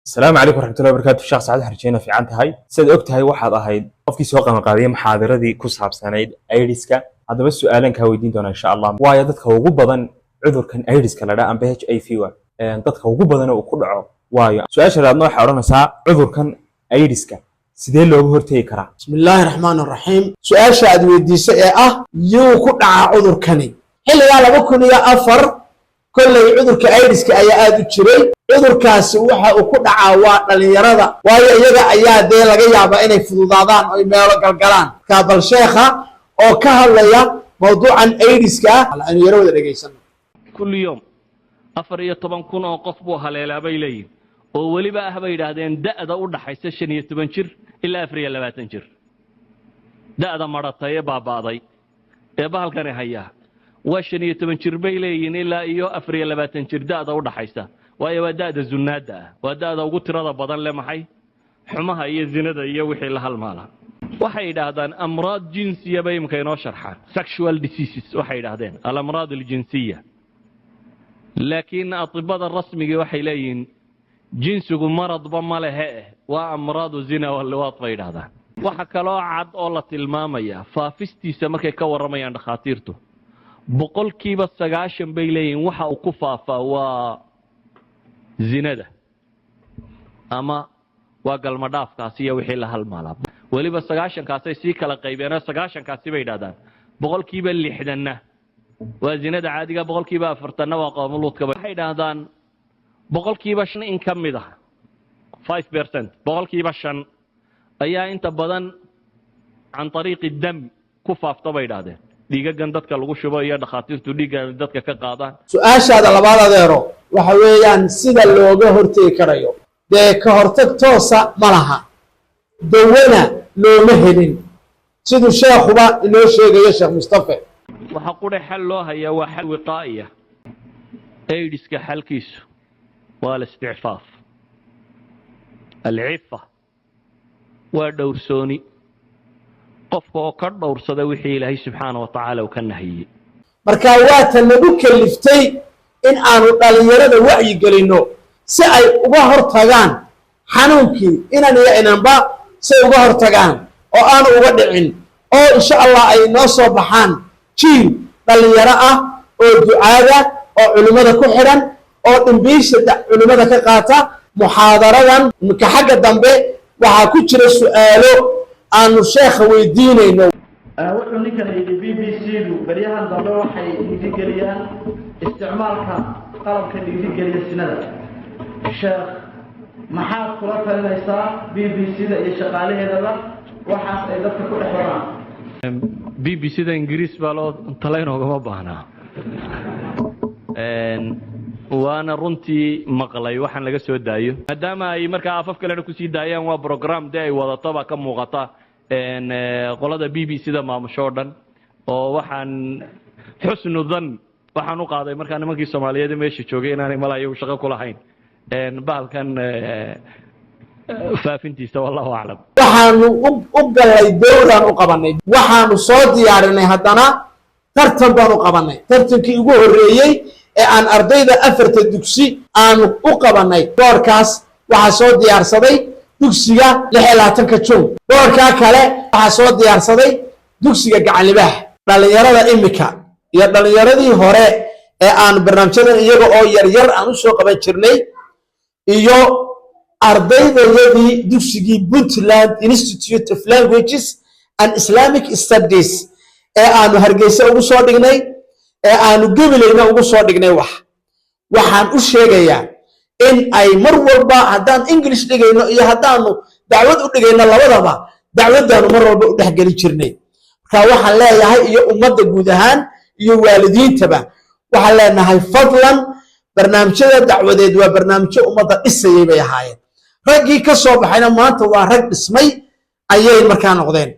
السلام عليكم ورحمة الله وبركاته. الشيخ سعد حرجينا في عنت هاي سيد أكتهاي واحد أهيد قفكي سوق مقادية محاضرة دي كوساب سنيد أيريسكا هذا بس سؤالين كهويدين دونا إن شاء الله وايدتك هو بدن عذر كان أيريسكا لدا أم بهج أي فيوا دتك هو بدن وكل وايو سؤال شراب نوع حرنا ساعة عذر كان أيريسكا سيدين لو هرتي كرا بسم الله الرحمن الرحيم سؤال شاد ويديسه يو كدعا عذر كني xilliga laba kun iyo afar kulay cudurka ayriska ayaa aad u jiray cudurkaasi waxa uu ku dhacaa waa dhalinyarada waayo iyaga ayaa dee laga yaabaa inay fududaadaan oo meelo galgalaan kaabal sheekha oo ka hadlaya mawduucan ayriska dhalinyarada dhageysan كل يوم 14,000 oo qof buu haleelabay leeyihiin oo waliba ah bay yiraahdeen da'da u dhaxaysa 15 jir ilaa 24 jir da'da maratay baabaaday ee bahalkan hayaa واشن يتمنشر بيلين إلا إيو أفريا لباتن شرداء دا ودحيسا وإيا وداء دا زناد دا وداء دا وقتر دا بدن لمحي حماها إيا الزناد إيا وحي لها المالا وحي دادان أمراض جنسية بيم كينو شرحان sexual diseases وحي دادان الأمراض الجنسية لكن أطباء الرسمي وحي لين جنسه مرض بمالها وأمراض الزنا واللواط في دادان وحكا لو عد أولا المامية فافستي سمكي كور رميان خاطيرته boqolkiiba 90 bay leeyihiin waxa uu ku faafaa waa zinada ama waa galma dhaafkaasi iyo wixii la halmaala waliba 90 kaasay si kala qaybeen 90 kaasi bay dhaadaan boqolkiiba 60na waa zinada caadiga boqolkiiba 40na waa qowmuluudka waxay dhaadaan boqolkiiba 5 in kamid ah 5% boqolkiiba 5 ayaa inta badan aan طريق الدم ku faafta bay dhaadeen dhiigagan dadka lagu shubo iyo dhaqaatiirtu dhiiga dadka ka qaadaan su'aashaada labaad adeero waxa weeyaan sida looga hortagi karayo ka hortag toosa ma laha dawana looma helin sidoo sheekhuba inoo sheegayo sheekh Mustafa waxa qure xal loo hayaa waa xal wiqaa'iya aydiska xalkiisu waa al-isticfaaf al-'iffa waa dhowrsooni qofka oo ka dhowrsada wixii Ilaahay subhanahu wa ta'ala uu ka nahiyay marka waa tan lagu kaliftay in aanu dhalinyarada wacyi galino si ay uga hortagaan xanuunkii inanba si uga hortagaan oo aanu uga dhicin oo insha Allah ay noo soo baxaan jiil dhalinyaro ah oo ducaada oo culimada ku xiran oo dhimbiisha culimada ka qaata muhaadaradan ka xagga dambe waxa ku jira su'aalo aanu sheekha weydiinayno wuxuu ninkan yidhi BBC-du baryahan dambe waxay dhiirigeliyaan isticmaalka qalabka dhiirigeliya sinada sheekh maxaad kula talinaysaa BBC-da iyo shaqaalaheedaba waxaas ay dadka ku dhex wadaan BBC-da Ingiriis baa loo talaynogama baahnaa waana runtii maqlay waxaan laga soo daayo maadaama ay markaa afaf kalena ku sii daayaan waa program ay wadato ba ka muuqata qolada BBC-da maamusho dhan oo waxaan xusnu dhan waxaan u qaaday markaa nimankii Soomaaliyeed meesha joogay inaanay malayo shaqo ku lahayn bahalkan faafintiisa wallahu a'lam waxaanu u galay dowran u qabanay waxaanu soo diyaarinay haddana tartan baan u qabanay tartankii ugu horeeyay ee aan ardayda afarta dugsi aanu u qabanay doorkaas waxa soo diyaarsaday dugsiga 26ka Juun doorka kale waxa soo diyaarsaday dugsiga gacan libaax dhalinyarada imika iyo dhalinyaradii hore ee aan barnaamijyadan iyaga oo yar aan u soo qaban jirnay iyo ardaydayadii dugsigii Puntland Institute of Languages and Islamic Studies ee aanu Hargeysa ugu soo dhignay ee aanu gabilayna ugu soo dhignay waxaan u sheegayaa in ay mar walba haddaan English dhigayno iyo haddaanu dacwad u dhigayno labadaba dacwadaanu mar walba u dhaxgali jirnay marka waxaan leeyahay iyo ummadda guud ahaan iyo waalidiintaba waxaan leenahay fadlan barnaamijyada dacwadeed waa barnaamijyo ummadda dhisayay bay ahaayeen raggii ka soo baxayna maanta waa rag dhismay ayay markaa noqdeen